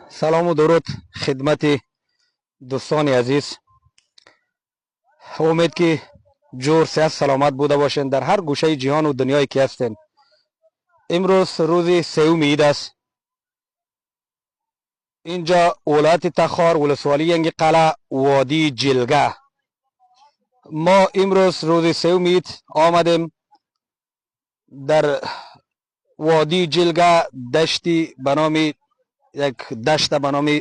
سلام و درود خدمت دوستان عزیز. امید که جور صحت سلامت بوده باشین در هر گوشه جهان و دنیایی که هستین. امروز روز سوم عید است. اینجا ولایت تخار ولسوالی ینگ قلعه وادی جلگه. ما امروز روز سوم عید آمدیم در وادی جلگه، دشتی به نام یک دشت به نام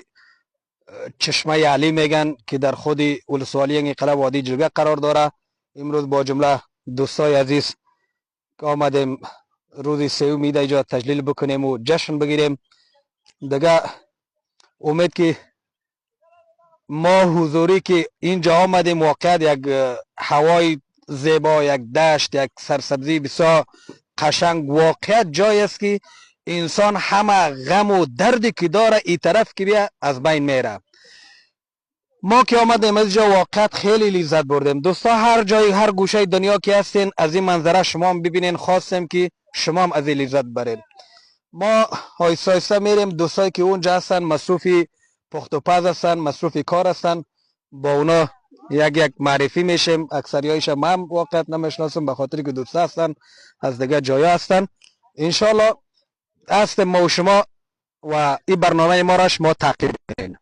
چشمه علی میگن که در خود ولسوالی ینگ قلعه وادی جلگه قرار داره. امروز با جمله دوستای عزیز که آمدیم روز سوم عید اینجا تجلیل بکنیم و جشن بگیریم دیگه. امید که ما حضوری که اینجا آمدیم واقعا یک هوای زیبا، یک دشت، یک سرسبزی بسیار قشنگ، واقعا جای است که انسان همه غم و دردی که داره این طرف که بیا از بین میره. ما که آمدیم از اینجا واقعا خیلی لذت بردیم. دوستا هر جای هر گوشه دنیا که هستین از این منظره شما هم ببینین، خواستیم که شما هم از این لذت برین. ما آیسته آیسته میریم. دوستایی که اونجا هستن مصروف پخت و پز هستن، مصروف کار هستن، با اونا یک معرفی میشیم. اکثریایش هم واقعا نمیشناسم به خاطر که دوست هستن از دیگه جایا هستن. انشالله هستیم ما و شما و این برنامه ما را شما تعقیب کنین.